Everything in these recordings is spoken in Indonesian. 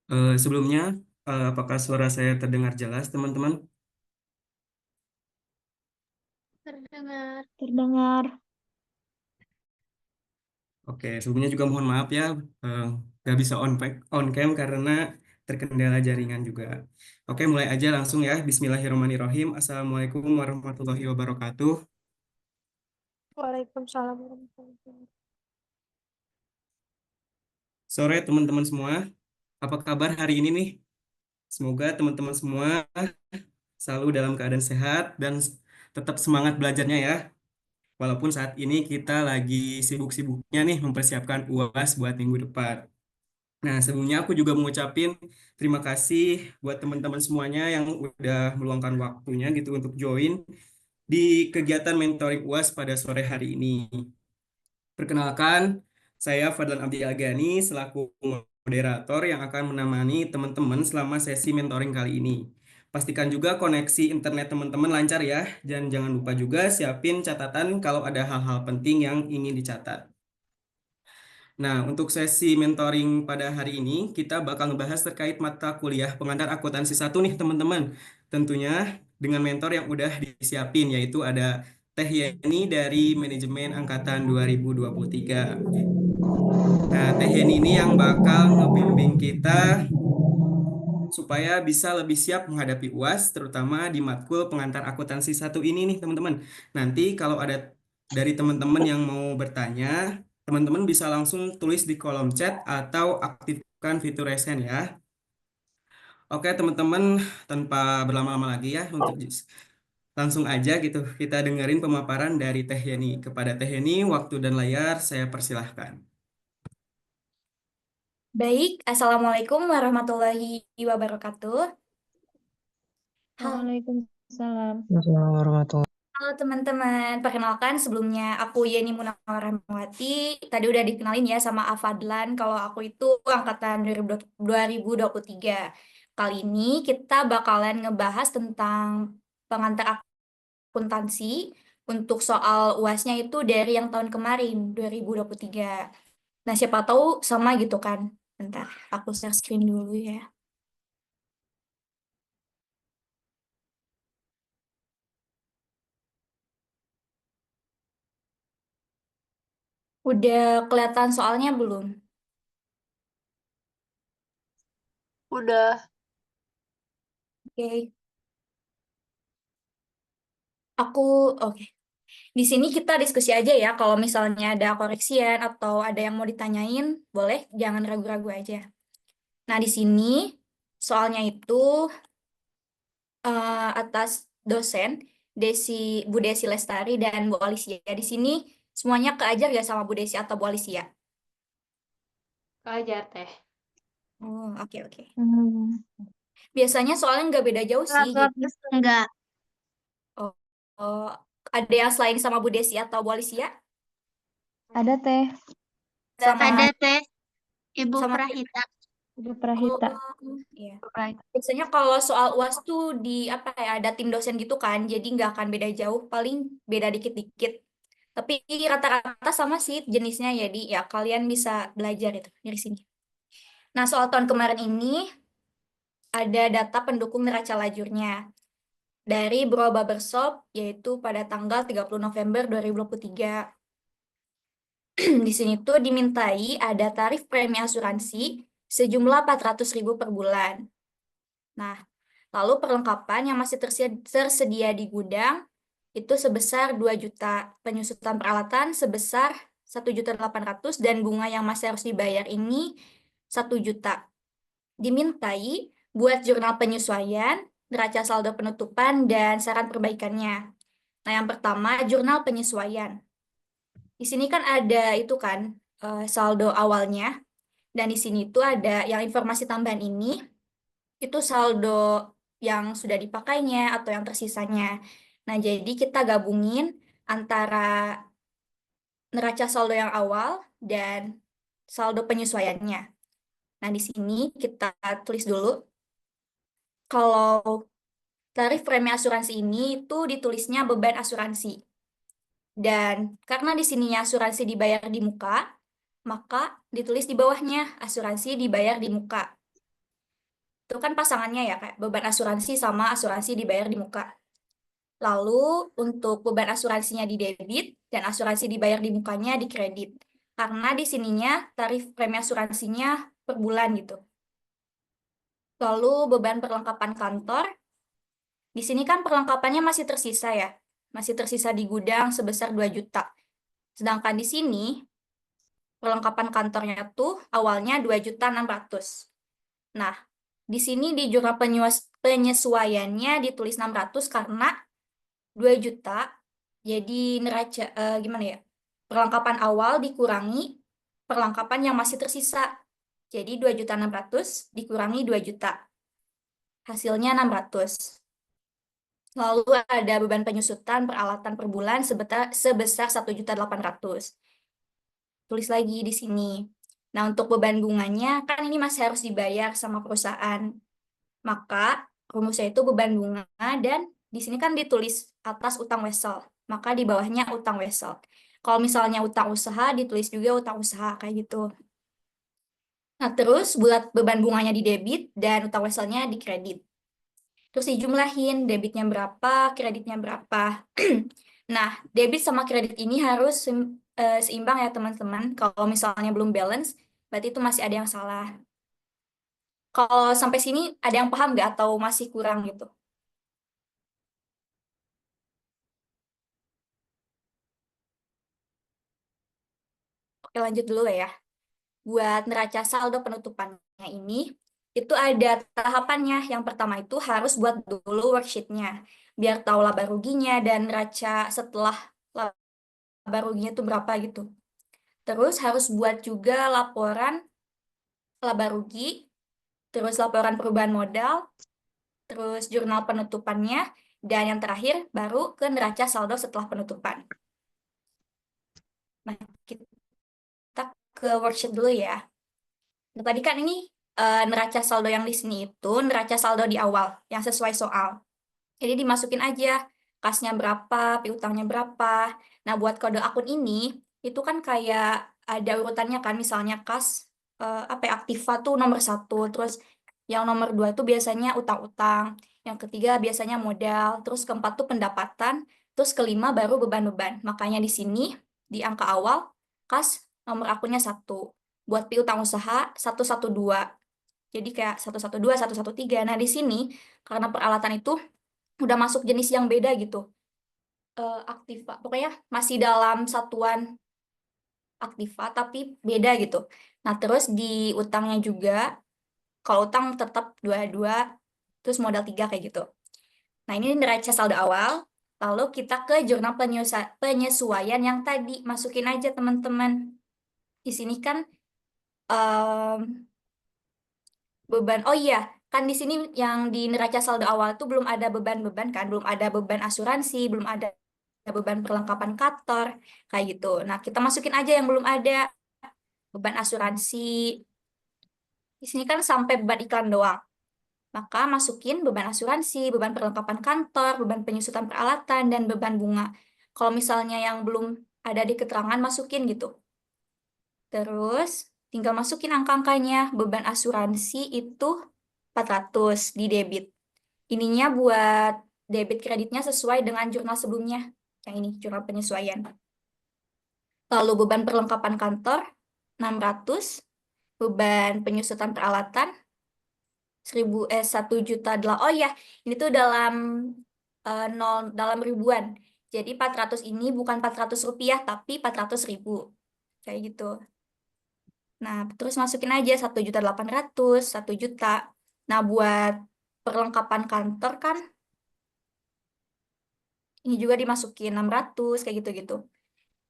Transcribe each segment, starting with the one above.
Sebelumnya, apakah suara saya terdengar jelas, teman-teman? Terdengar. Terdengar. Oke, sebelumnya juga mohon maaf ya, eh, nggak bisa on cam karena terkendala jaringan juga. Oke, mulai aja langsung ya. Bismillahirrahmanirrahim. Assalamualaikum warahmatullahi wabarakatuh. Waalaikumsalam warahmatullahi wabarakatuh. Sore teman-teman semua, apa kabar hari ini nih? Semoga teman-teman semua selalu dalam keadaan sehat dan tetap semangat belajarnya ya. Walaupun saat ini kita lagi sibuk-sibuknya nih mempersiapkan UAS buat minggu depan. Nah, sebelumnya aku juga mengucapin terima kasih buat teman-teman semuanya yang udah meluangkan waktunya gitu untuk join di kegiatan mentoring UAS pada sore hari ini. Perkenalkan, saya Fadlan Abdi Agani selaku moderator yang akan menemani teman-teman selama sesi mentoring kali ini. Pastikan juga koneksi internet teman-teman lancar ya, dan jangan lupa juga siapin catatan kalau ada hal-hal penting yang ingin dicatat. Nah, untuk sesi mentoring pada hari ini, kita bakal ngebahas terkait mata kuliah pengantar akuntansi satu nih, teman-teman. Tentunya dengan mentor yang udah disiapin, yaitu ada Teh Yeni dari Manajemen Angkatan 2023. Nah, Teh Yeni ini yang bakal ngebimbing kita supaya bisa lebih siap menghadapi UAS, terutama di matkul pengantar akuntansi satu ini nih, teman-teman. Nanti kalau ada dari teman-teman yang mau bertanya, teman-teman bisa langsung tulis di kolom chat atau aktifkan fitur resen ya. Oke, teman-teman, tanpa berlama-lama lagi ya, langsung aja gitu, kita dengerin pemaparan dari Teh Yeni. Kepada Teh Yeni, waktu dan layar saya persilahkan. Baik, Assalamualaikum warahmatullahi wabarakatuh. Halo, Waalaikumsalam. Assalamualaikum warahmatullahi halo teman-teman. Perkenalkan sebelumnya aku Yeni Munawar Rahmawati. Tadi udah dikenalin ya sama Afadlan kalau aku itu angkatan 2023. Kali ini kita bakalan ngebahas tentang pengantar akuntansi untuk soal UASnya itu dari yang tahun kemarin 2023. Nah, siapa tahu sama gitu kan. Bentar, aku share screen dulu ya. Udah kelihatan soalnya belum? Udah. Oke, aku oke. Di sini kita diskusi aja ya. Kalau misalnya ada koreksian atau ada yang mau ditanyain, boleh, jangan ragu-ragu aja. Nah, di sini soalnya itu atas dosen Bu Desi Lestari dan Bu Alicia. Di sini semuanya keajar ya sama Bu Desi atau Bu Alicia? Keajar teh. Oh, oke oke. Hmm. Biasanya soalnya nggak beda jauh sih. Jadi, Enggak. oh, oh, ada yang selain sama Bu Desi atau Bu Alicia? Ada Teh, Sama Ada teh. Ibu sama Prahita. Ibu oh, Prahita. iya. Prahita. Biasanya kalau soal UAS tuh di apa ya ada tim dosen gitu kan, jadi nggak akan beda jauh, paling beda dikit-dikit. Tapi rata-rata sama sih jenisnya, jadi ya kalian bisa belajar itu dari sini. Nah, soal tahun kemarin ini ada data pendukung neraca lajurnya dari Bro Barbershop, yaitu pada tanggal 30 November 2023. Di sini tuh dimintai ada tarif premi asuransi sejumlah 400.000 per bulan. Nah, lalu perlengkapan yang masih tersedia di gudang itu sebesar 2 juta, penyusutan peralatan sebesar 1.800.000 dan bunga yang masih harus dibayar ini 1 juta. Dimintai buat jurnal penyesuaian, neraca saldo penutupan, dan saran perbaikannya. Nah, yang pertama jurnal penyesuaian. Di sini kan ada itu kan saldo awalnya, dan di sini tuh ada yang informasi tambahan ini itu saldo yang sudah dipakainya atau yang tersisanya. Nah, jadi kita gabungin antara neraca saldo yang awal dan saldo penyesuaiannya. Nah, di sini kita tulis dulu kalau tarif premi asuransi ini itu ditulisnya beban asuransi. Dan karena di sininya asuransi dibayar di muka, maka ditulis di bawahnya asuransi dibayar di muka. Itu kan pasangannya ya, kayak beban asuransi sama asuransi dibayar di muka. Lalu untuk beban asuransinya di debit dan asuransi dibayar di mukanya di kredit. Karena di sininya tarif premi asuransinya per bulan gitu. Lalu beban perlengkapan kantor, di sini kan perlengkapannya masih tersisa ya. Masih tersisa di gudang sebesar 2 juta. Sedangkan di sini perlengkapan kantornya tuh awalnya 2.600.000. Nah, di sini di jurnal penyesuaiannya ditulis 600 karena 2 juta. Jadi neraca gimana ya? Perlengkapan awal dikurangi perlengkapan yang masih tersisa. Jadi 2.600.000 dikurangi 2 juta. Hasilnya 600. Lalu ada beban penyusutan peralatan per bulan sebesar 1.800.000. Tulis lagi di sini. Nah, untuk beban bunganya kan ini masih harus dibayar sama perusahaan. Maka rumusnya itu beban bunga dan di sini kan ditulis atas utang wesel. Maka di bawahnya utang wesel. Kalau misalnya utang usaha ditulis juga utang usaha kayak gitu. Nah, terus buat beban bunganya di debit dan utang weselnya di kredit. Terus dijumlahin debitnya berapa, kreditnya berapa. Nah, debit sama kredit ini harus seimbang ya teman-teman. Kalau misalnya belum balance, berarti itu masih ada yang salah. Kalau sampai sini ada yang paham nggak atau masih kurang gitu? Oke, lanjut dulu ya. Buat neraca saldo penutupannya ini, itu ada tahapannya. Yang pertama itu harus buat dulu worksheet-nya, biar tahu laba ruginya dan neraca setelah laba ruginya itu berapa gitu. Terus harus buat juga laporan laba rugi, terus laporan perubahan modal, terus jurnal penutupannya, dan yang terakhir baru ke neraca saldo setelah penutupan. Nah, kita ke worksheet dulu ya. Nah, tadi kan ini neraca saldo yang di sini itu neraca saldo di awal yang sesuai soal. Jadi dimasukin aja kasnya berapa, piutangnya berapa. Nah, buat kode akun ini itu kan kayak ada urutannya kan, misalnya kas apa ya, Aktiva tuh nomor 1, terus yang nomor 2 itu biasanya utang-utang, yang ketiga biasanya modal, terus keempat tuh pendapatan, terus kelima baru beban-beban. Makanya di sini di angka awal kas nomor akunnya 1. Buat piutang usaha 112. Jadi kayak 112, 113. Nah, di sini karena peralatan itu udah masuk jenis yang beda gitu. Aktiva. Pokoknya masih dalam satuan Aktiva tapi beda gitu. Nah, terus di utangnya juga kalau utang tetap 22 terus modal 3 kayak gitu. Nah, ini neraca saldo awal. Lalu kita ke jurnal penyesuaian yang tadi masukin aja teman-teman. Di sini kan em, beban. Oh iya, kan di sini yang di neraca saldo awal itu belum ada beban-beban kan, belum ada beban asuransi, belum ada beban perlengkapan kantor, kayak gitu. Nah, kita masukin aja yang belum ada beban asuransi. Di sini kan sampai beban iklan doang. Maka masukin beban asuransi, beban perlengkapan kantor, beban penyusutan peralatan, dan beban bunga. Kalau misalnya yang belum ada di keterangan, masukin gitu. Terus tinggal masukin angka-angkanya. Beban asuransi itu 400 di debit. Ininya buat debit kreditnya sesuai dengan jurnal sebelumnya. Yang ini, jurnal penyesuaian. Lalu beban perlengkapan kantor 600, beban penyusutan peralatan 1 juta. Oh ya, ini tuh dalam nol dalam ribuan. Jadi 400 ini bukan 400 rupiah tapi 400.000. Kayak gitu. Nah, terus masukin aja 1.800.000, 1 juta. Nah, buat perlengkapan kantor kan ini juga dimasukin 600 kayak gitu-gitu.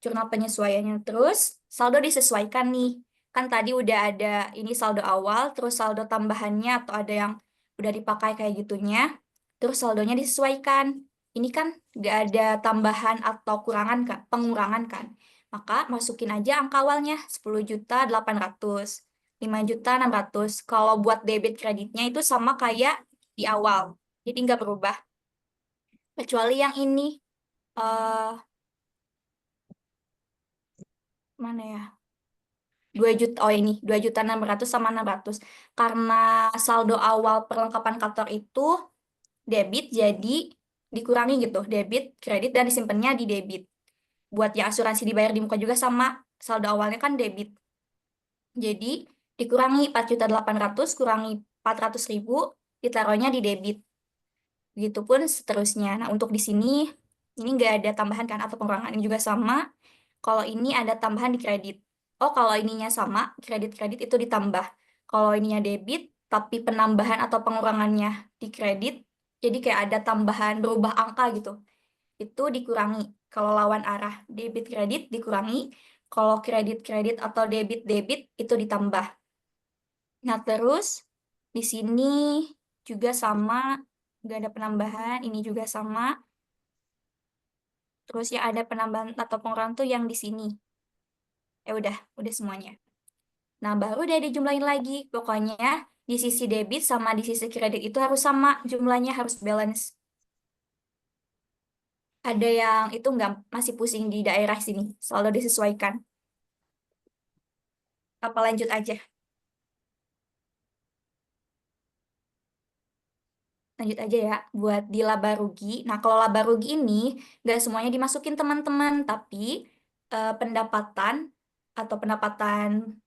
Jurnal penyesuaiannya terus saldo disesuaikan nih. Kan tadi udah ada ini saldo awal, terus saldo tambahannya atau ada yang udah dipakai kayak gitunya. Terus saldonya disesuaikan. Ini kan nggak ada tambahan atau kurangan kan, pengurangan kan. Maka masukin aja angka awalnya 10.800.000, 5.600.000. Kalau buat debit kreditnya itu sama kayak di awal. Jadi nggak berubah. Kecuali yang ini eh mana ya? 2 juta, oh ini 2.600.000 sama 600. Karena saldo awal perlengkapan kantor itu debit, jadi dikurangi gitu, debit, kredit, dan disimpannya di debit. Buat yang asuransi dibayar di muka juga sama, saldo awalnya kan debit. Jadi dikurangi 4.800.000, kurangi 400.000, ditaruhnya di debit. Begitupun seterusnya. Nah, untuk di sini, ini nggak ada tambahan kan, atau pengurangan. Ini juga sama. Kalau ini ada tambahan di kredit. Oh, kalau ininya sama, kredit-kredit itu ditambah. Kalau ininya debit, tapi penambahan atau pengurangannya di kredit, jadi kayak ada tambahan berubah angka gitu. Itu dikurangi. Kalau lawan arah debit-kredit dikurangi. Kalau kredit-kredit atau debit-debit itu ditambah. Nah, terus di sini juga sama, nggak ada penambahan. Ini juga sama. Terus yang ada penambahan atau pengurangan tuh yang di sini. Udah semuanya. Nah, baru deh dijumlahin lagi. Pokoknya di sisi debit sama di sisi kredit itu harus sama, jumlahnya harus balance. Ada yang itu nggak masih pusing di daerah sini, selalu disesuaikan. Apa lanjut aja? Lanjut aja ya, buat di laba rugi. Nah, kalau laba rugi ini nggak semuanya dimasukin teman-teman, tapi pendapatan atau pendapatan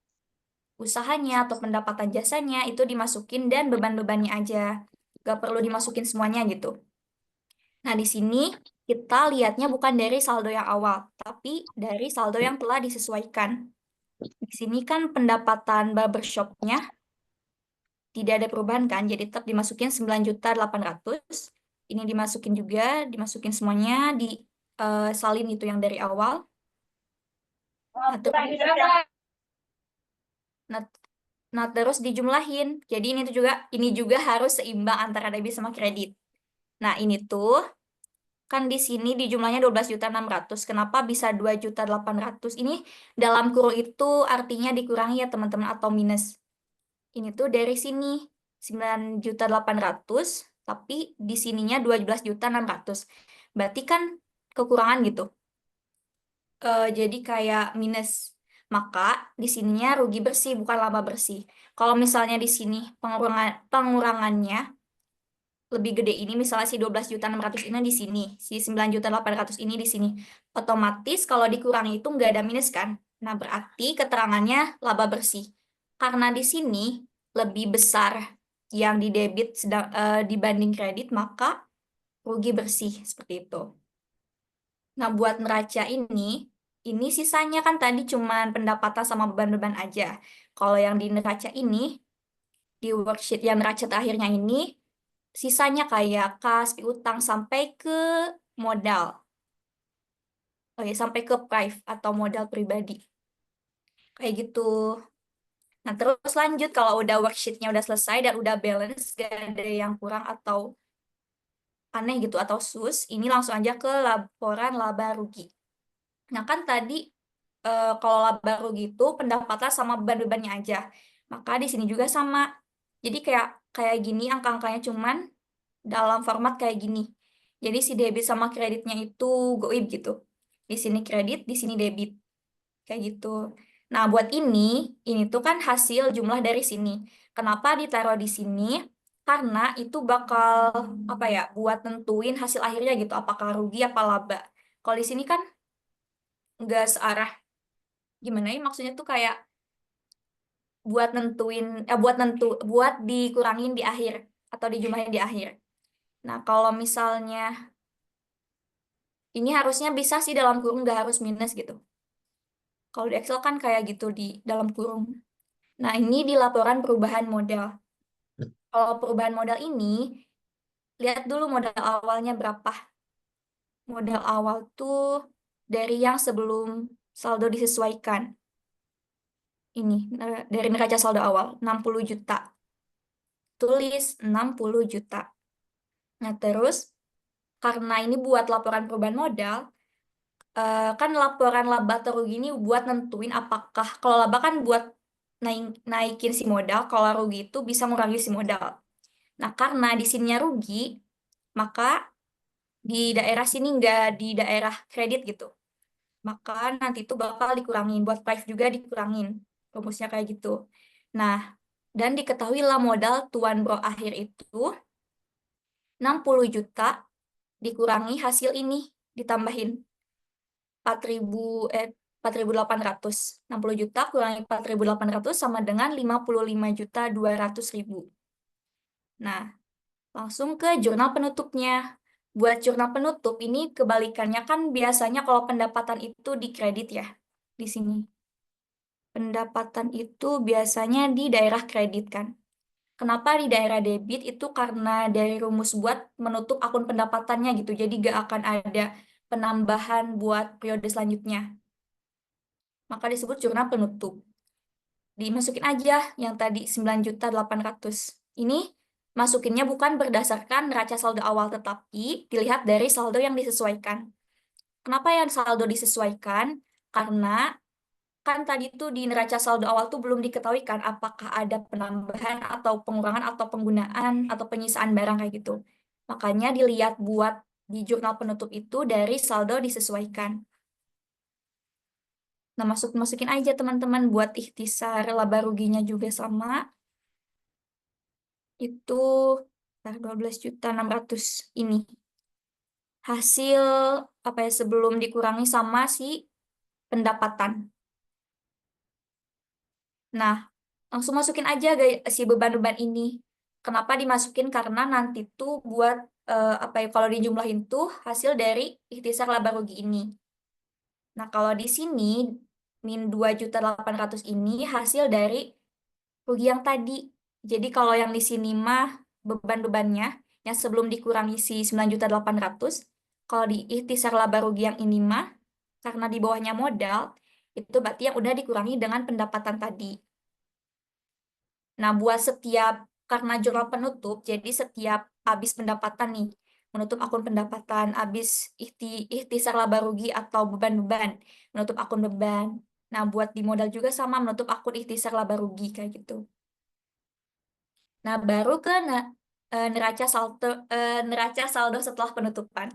usahanya atau pendapatan jasanya itu dimasukin dan beban-bebannya aja. Nggak perlu dimasukin semuanya gitu. Nah, di sini kita lihatnya bukan dari saldo yang awal, tapi dari saldo yang telah disesuaikan. Di sini kan pendapatan barbershopnya tidak ada perubahan kan, jadi tetap dimasukin 9.800.000. Ini dimasukin juga, dimasukin semuanya, di salin itu yang dari awal. Nah, nah, nah, terus dijumlahin. Jadi ini juga harus seimbang antara debit sama kredit. Nah, ini tuh kan di sini di jumlahnya 12.600.000. Kenapa bisa 2.800.000? Ini dalam kurung itu artinya dikurangi ya teman-teman, atau minus. Ini tuh dari sini 9.800.000, tapi di sininya 12.600.000. Berarti kan kekurangan gitu. Jadi kayak minus. Maka di sininya rugi bersih, bukan laba bersih. Kalau misalnya di sini pengurangannya lebih gede, ini misalnya si 12.600.000 ini di sini, si 9.800.000 ini di sini. Otomatis kalau dikurangi itu nggak ada minus kan? Nah, berarti keterangannya laba bersih. Karena di sini lebih besar yang di debit dibanding kredit, maka rugi bersih seperti itu. Nah, buat neraca ini sisanya kan tadi cuman pendapatan sama beban-beban aja. Kalau yang di neraca ini, di worksheet yang neraca terakhirnya ini, sisanya kayak kas, piutang, sampai ke modal. Oke, sampai ke prive atau modal pribadi. Kayak gitu. Nah, terus lanjut kalau udah worksheetnya udah selesai dan udah balance, gak ada yang kurang atau aneh gitu, atau sus, ini langsung aja ke laporan laba rugi. Nah, kan tadi kalau laba rugi itu pendapatan sama beban-bebannya aja. Maka di sini juga sama. Jadi kayak gini angka-angkanya, cuman dalam format kayak gini. Jadi si debit sama kreditnya itu goib gitu. Di sini kredit, di sini debit. Kayak gitu. Nah, buat ini tuh kan hasil jumlah dari sini. Kenapa ditaruh di sini? Karena itu bakal apa ya, buat nentuin hasil akhirnya gitu, apakah rugi apa laba. Kalau di sini kan nggak searah. Gimana ya maksudnya tuh kayak buat dikurangin di akhir atau dijumlahin di akhir. Nah, kalau misalnya ini harusnya bisa sih dalam kurung, nggak harus minus gitu. Kalau di Excel kan kayak gitu di dalam kurung. Nah, ini di laporan perubahan modal. Kalau perubahan modal ini, lihat dulu modal awalnya berapa. Modal awal tuh dari yang sebelum saldo disesuaikan. Ini, dari neraca saldo awal, 60 juta. Tulis 60 juta. Nah, terus karena ini buat laporan perubahan modal, kan laporan laba atau rugi ini buat nentuin apakah, kalau laba kan buat naikin si modal, kalau rugi itu bisa mengurangi si modal. Nah, karena di sininya rugi, maka di daerah sini nggak di daerah kredit gitu. Maka nanti itu bakal dikurangin, buat price juga dikurangin. rumusnya kayak gitu. Nah, dan diketahuilah modal Tuan Bro akhir itu 60 juta dikurangi hasil ini, ditambahin 4.800. 60 juta kurangi 4.800 sama dengan 55.200.000. Nah, langsung ke jurnal penutupnya. Buat jurnal penutup ini kebalikannya kan biasanya kalau pendapatan itu dikredit ya di sini. Pendapatan itu biasanya di daerah kredit kan. Kenapa di daerah debit itu karena dari rumus buat menutup akun pendapatannya gitu. Jadi gak akan ada penambahan buat periode selanjutnya. Maka disebut jurnal penutup. Dimasukin aja yang tadi 9.800. Ini masukinnya bukan berdasarkan neraca saldo awal, tetapi dilihat dari saldo yang disesuaikan. Kenapa yang saldo disesuaikan? Karena kan tadi tuh di neraca saldo awal tuh belum diketahui kan apakah ada penambahan atau pengurangan atau penggunaan atau penyisaan barang kayak gitu. Makanya dilihat buat di jurnal penutup itu dari saldo disesuaikan. Nah, masukin aja teman-teman buat ikhtisar laba ruginya juga sama. Itu 12.600 ini. Hasil apa ya sebelum dikurangi sama si pendapatan. Nah, langsung masukin aja si beban-beban ini. Kenapa dimasukin? Karena nanti tuh buat apa ya kalau dijumlahin tuh hasil dari ikhtisar laba rugi ini. Nah, kalau di sini min 2.800 ini hasil dari rugi yang tadi. Jadi kalau yang di sini mah beban-bebannya yang sebelum dikurangi si 9.800, kalau di ikhtisar laba rugi yang ini mah karena di bawahnya modal, itu berarti yang udah dikurangi dengan pendapatan tadi. Nah, buat setiap karena jurnal penutup, jadi setiap habis pendapatan nih, menutup akun pendapatan, habis ikhtisar laba rugi atau beban-beban, menutup akun beban. Nah, buat di modal juga sama, menutup akun ikhtisar laba rugi kayak gitu. Nah, baru ke neraca saldo setelah penutupan.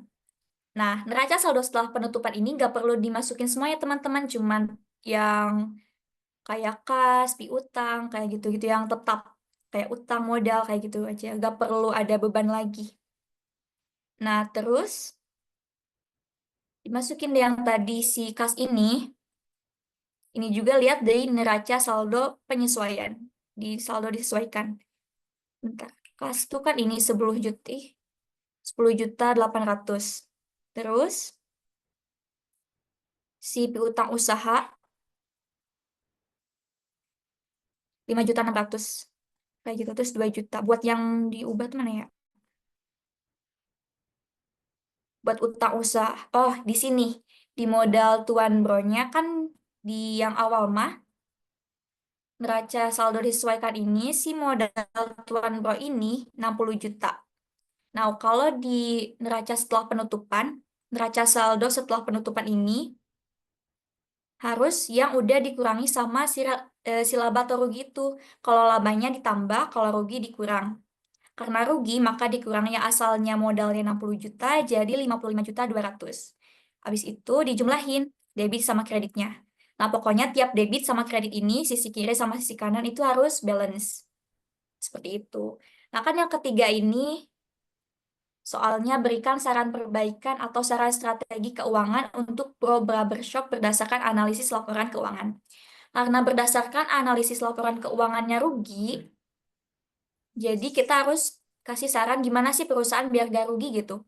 Nah, neraca saldo setelah penutupan ini nggak perlu dimasukin semua ya teman-teman, cuman yang kayak kas, piutang, kayak gitu-gitu yang tetap kayak utang modal kayak gitu aja, nggak perlu ada beban lagi. Nah, terus dimasukin deh yang tadi si kas ini juga lihat dari neraca saldo penyesuaian, di saldo disesuaikan. Bentar, kas itu kan ini 10.800. Terus si piutang usaha 5.600. Kayak gitu, terus 2 juta. Buat yang diubah tuh mana ya? Buat utang usaha. Oh, di sini. Di modal Tuan Bro-nya kan di yang awal mah, neraca saldo disesuaikan ini, si modal Tuan Bro ini 60 juta. Nah, kalau di neraca setelah penutupan, neraca saldo setelah penutupan ini, harus yang udah dikurangi sama si laba atau rugi itu. Kalau labanya ditambah, kalau rugi dikurang. Karena rugi, maka dikurangi yang asalnya modalnya 60 juta, jadi 55.200. Habis itu dijumlahin debit sama kreditnya. Nah, pokoknya tiap debit sama kredit ini, sisi kiri sama sisi kanan itu harus balance. Seperti itu. Nah, kan yang ketiga ini, soalnya berikan saran perbaikan atau saran strategi keuangan untuk Bro Barbershop berdasarkan analisis laporan keuangan. Karena berdasarkan analisis laporan keuangannya rugi, jadi kita harus kasih saran gimana sih perusahaan biar gak rugi gitu.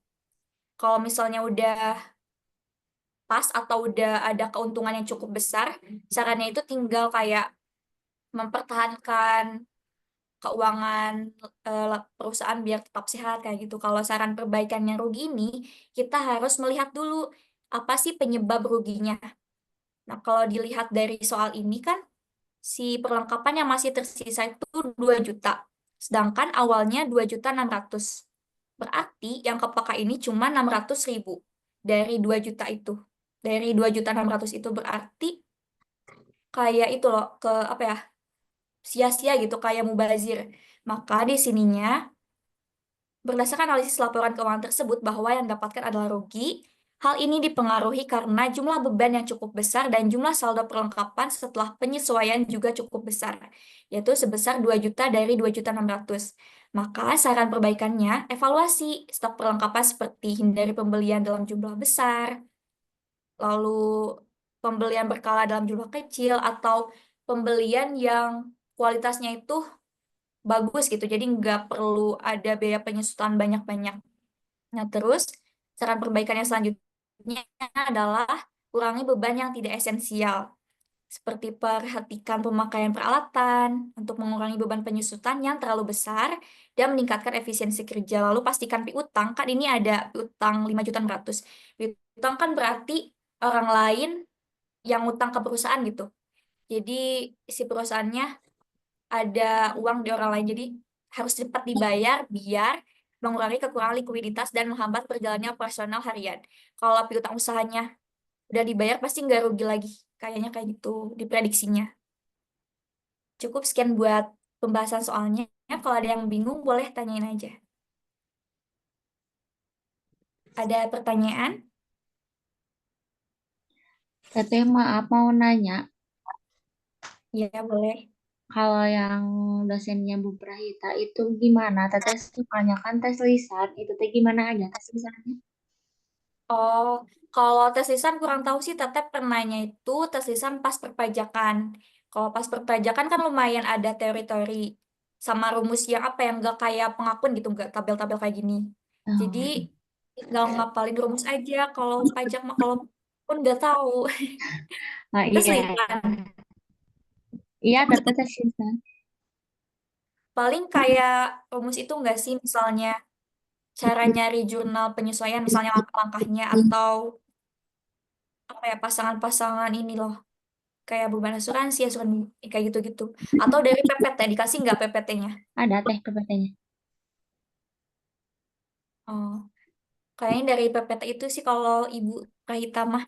Kalau misalnya udah pas atau udah ada keuntungan yang cukup besar, sarannya itu tinggal kayak mempertahankan keuangan perusahaan biar tetap sehat kayak gitu. Kalau saran perbaikan yang rugi ini, kita harus melihat dulu apa sih penyebab ruginya. Nah, kalau dilihat dari soal ini kan, si perlengkapan yang masih tersisa itu 2 juta. Sedangkan awalnya 2.600.000. Berarti yang kepakai ini cuma 600.000 dari 2 juta itu. Dari 2.600.000 itu berarti kayak itu loh, ke apa ya, sia-sia gitu, kayak mubazir. Maka di sininya berdasarkan analisis laporan keuangan tersebut bahwa yang dapatkan adalah rugi, Hal ini dipengaruhi karena jumlah beban yang cukup besar dan jumlah saldo perlengkapan setelah penyesuaian juga cukup besar, yaitu sebesar 2 juta dari 2.600.000. Maka saran perbaikannya, evaluasi stok perlengkapan seperti hindari pembelian dalam jumlah besar, lalu pembelian berkala dalam jumlah kecil, atau pembelian yang kualitasnya itu bagus gitu, jadi nggak perlu ada biaya penyusutan banyak-banyak. Nah, terus saran perbaikan yang selanjutnya adalah kurangi beban yang tidak esensial, seperti perhatikan pemakaian peralatan untuk mengurangi beban penyusutan yang terlalu besar dan meningkatkan efisiensi kerja. Lalu pastikan piutang, kan ini ada piutang 5.600.000. Piutang kan berarti orang lain yang utang ke perusahaan gitu. Jadi si perusahaannya ada uang di orang lain, jadi harus cepat dibayar biar mengurangi kekurangan likuiditas dan menghambat perjalanannya operasional harian. Kalau piutang usahanya udah dibayar pasti nggak rugi lagi. Kayaknya kayak gitu diprediksinya. Cukup sekian buat pembahasan soalnya. Kalau ada yang bingung boleh tanyain aja. Ada pertanyaan? Teteh maaf mau nanya, Ya, boleh. kalau yang dosennya Bu Prahita itu gimana? Teteh sukanya kan tes lisan, itu teh gimana aja tes lisannya? Oh, kalau tes lisan kurang tahu sih, Teteh pernahnya itu tes lisan pas perpajakan. Kalau pas perpajakan kan lumayan ada teori-teori sama rumus yang apa yang nggak kayak pengakuan gitu, nggak tabel-tabel kayak gini. Jadi Oh, nggak ngapalin rumus aja. Kalau pajak mah kalau pun nggak tahu. ah, Tes iya, lisan iya teteh tes lisan. paling kayak rumus itu nggak sih, misalnya cara nyari jurnal penyesuaian, misalnya langkah-langkahnya atau apa ya pasangan-pasangan ini loh. Kayak beban asuransi, asuransi kayak gitu-gitu. Atau dari PPT, dikasih nggak PPT-nya? Ada teh PPT-nya. Oh, kayaknya dari PPT itu sih kalau Ibu Rahita mah.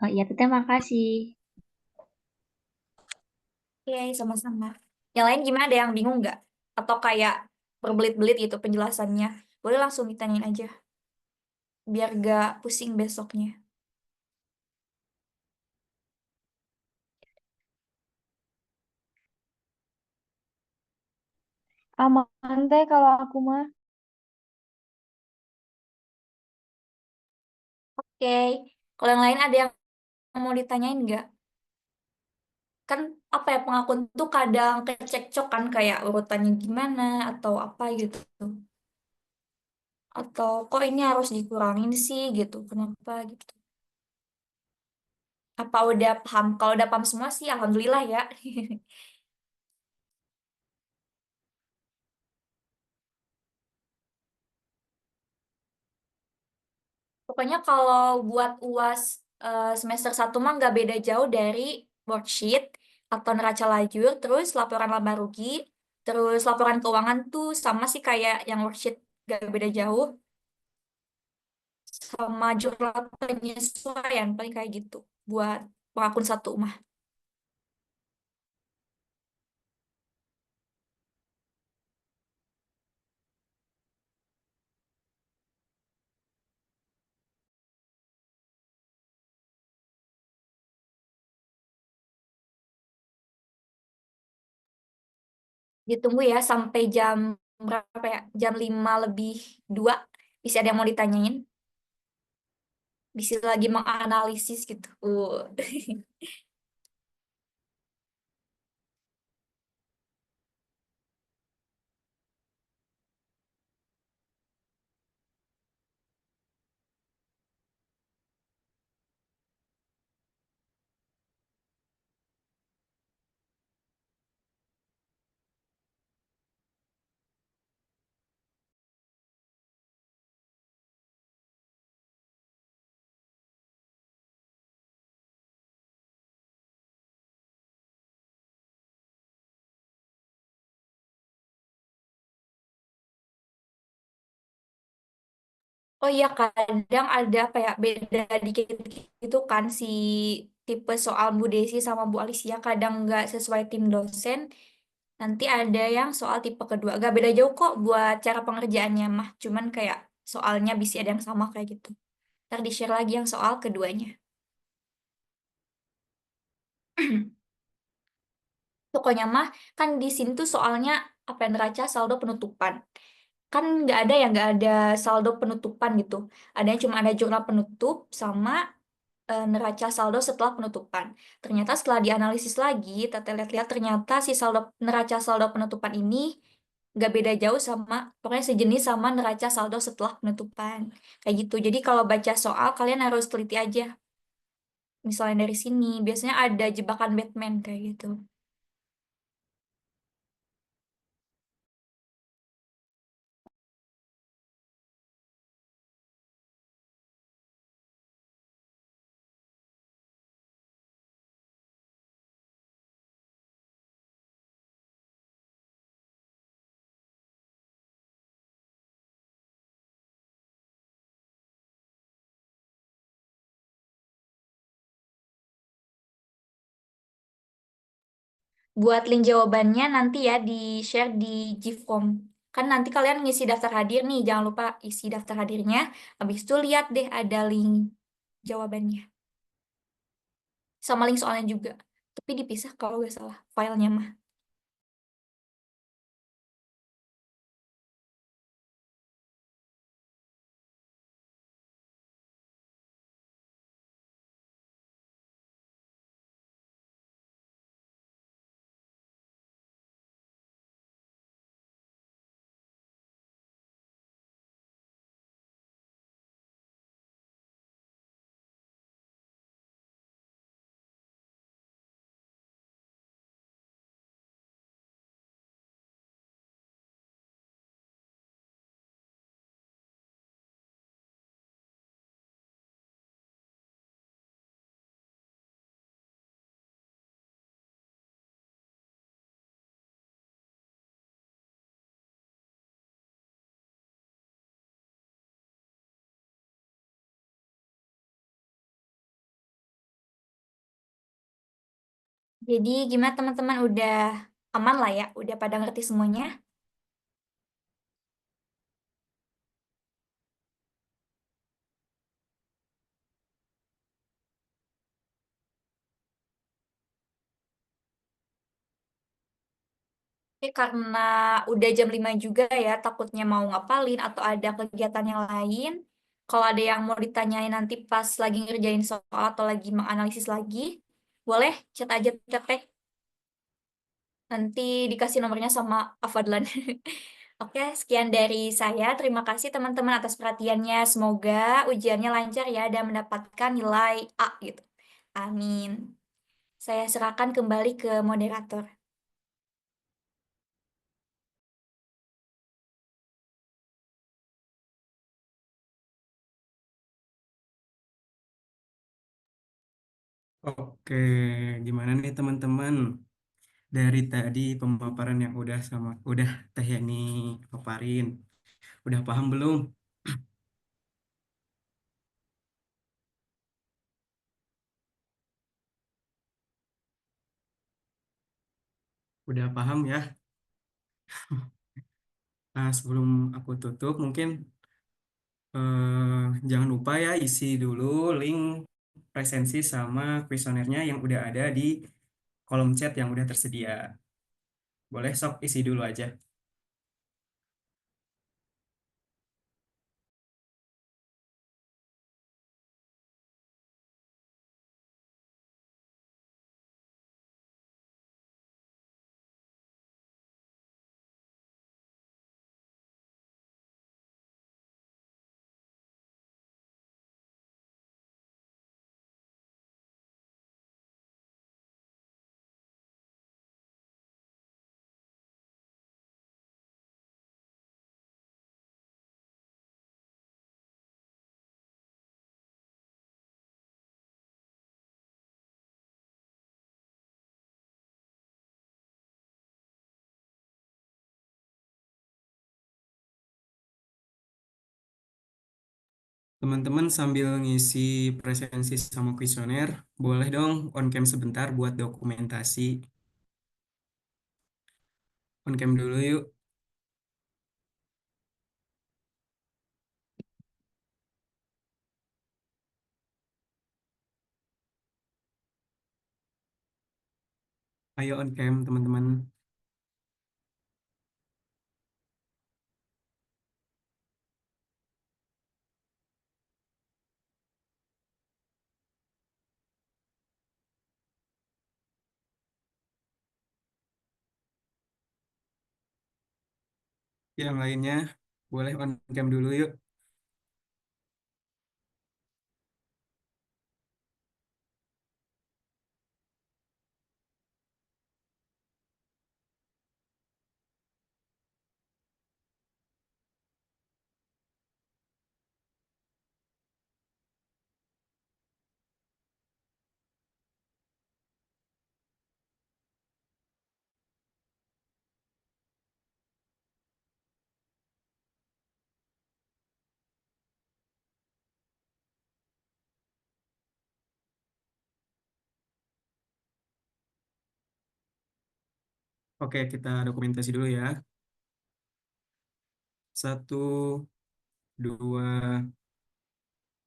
Oh iya teteh makasih. Oke, sama-sama. Yang lain gimana? Ada yang bingung nggak? Atau kayak berbelit-belit gitu penjelasannya? Boleh langsung ditanyain aja, biar gak pusing besoknya. Aman teh kalau aku mah. Oke, kalau yang lain ada yang mau ditanyain nggak? Kan apa ya, pengakuan tuh kadang kecekcok kan, kayak urutannya gimana atau apa gitu. Atau kok ini harus dikurangin sih gitu, kenapa gitu. Apa udah paham? Kalau udah paham semua sih alhamdulillah ya. Pokoknya kalau buat UAS semester 1 mah nggak beda jauh dari worksheet atau neraca lajur, terus laporan laba rugi, terus laporan keuangan tuh sama sih kayak yang worksheet, nggak beda jauh, sama jurnal penyesuaian paling kayak gitu buat pengakuan satu mah. Ditunggu ya sampai jam berapa ya? Jam 5 lebih 2. Bisa ada yang mau ditanyain? Bisa lagi menganalisis gitu. Oh iya, kadang ada apa ya, beda dikit gitu kan si tipe soal Bu Desi sama Bu Alicia, kadang nggak sesuai tim dosen. Nanti ada yang soal tipe kedua. Agak beda jauh kok buat cara pengerjaannya mah. Cuman kayak soalnya bisa ada yang sama kayak gitu. Ntar di-share lagi yang soal keduanya. Pokoknya mah, kan di sini tuh soalnya apa yang neraca saldo penutupan. Kan nggak ada saldo penutupan gitu. Adanya cuma ada jurnal penutup sama neraca saldo setelah penutupan. Ternyata setelah dianalisis lagi, Tete lihat-lihat ternyata si neraca saldo penutupan ini nggak beda jauh sama, pokoknya sejenis sama neraca saldo setelah penutupan. Kayak gitu. Jadi kalau baca soal, kalian harus teliti aja. Misalnya dari sini, biasanya ada jebakan Batman kayak gitu. Buat link jawabannya nanti ya di-share di GForm. Kan nanti kalian ngisi daftar hadir nih, jangan lupa isi daftar hadirnya. Habis itu lihat deh ada link jawabannya. Sama link soalnya juga. Tapi dipisah kalau nggak salah filenya mah. Jadi gimana teman-teman udah aman lah ya, udah pada ngerti semuanya. Karena udah jam 5 juga ya, takutnya mau ngapalin atau ada kegiatan yang lain. Kalau ada yang mau ditanyain nanti pas lagi ngerjain soal atau lagi menganalisis lagi, boleh chat aja Teteh. Nanti dikasih nomornya sama Afadlan. Oke, sekian dari saya. Terima kasih teman-teman atas perhatiannya. Semoga ujiannya lancar ya dan mendapatkan nilai A gitu. Amin. Saya serahkan kembali ke moderator. Oke, gimana nih teman-teman? Dari tadi pemaparan yang udah Teh Yani paparin, udah paham belum? Udah paham ya? Nah, sebelum aku tutup, mungkin jangan lupa ya isi dulu link presensi sama kuesionernya yang udah ada di kolom chat yang udah tersedia. Boleh sok isi dulu aja. Teman-teman sambil ngisi presensi sama kuesioner, boleh dong on cam sebentar buat dokumentasi. On cam dulu yuk. Ayo on cam teman-teman. Yang lainnya boleh on cam dulu yuk. Oke, kita dokumentasi dulu ya. 1, 2,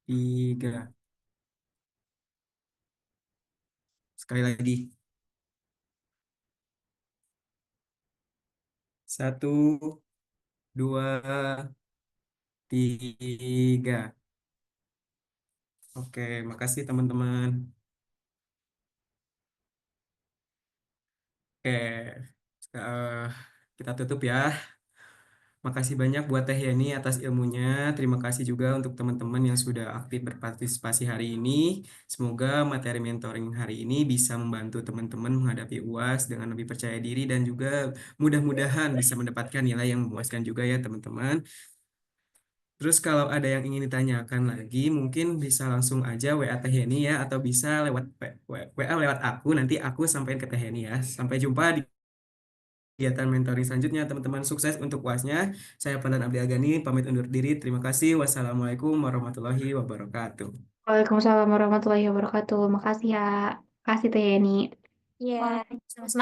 3. Sekali lagi. 1, 2, 3. Oke, makasih teman-teman. Oke, eh, kita tutup ya. Makasih banyak buat Teh Yani atas ilmunya. Terima kasih juga untuk teman-teman yang sudah aktif berpartisipasi hari ini. Semoga materi mentoring hari ini bisa membantu teman-teman menghadapi UAS dengan lebih percaya diri dan juga mudah-mudahan bisa mendapatkan nilai yang memuaskan juga ya teman-teman. Terus kalau ada yang ingin ditanyakan lagi, mungkin bisa langsung aja WA Teh Yani ya, atau bisa lewat WA lewat aku, nanti aku sampaikan ke Teh Yani ya. Sampai jumpa di kegiatan mentoring selanjutnya, teman-teman. Sukses untuk UASnya. Saya Fadlan Abdi Agani, pamit undur diri. Terima kasih. Wassalamualaikum warahmatullahi wabarakatuh. Waalaikumsalam warahmatullahi wabarakatuh. Makasih ya. Makasih Teh Yani. Iya, sama-sama.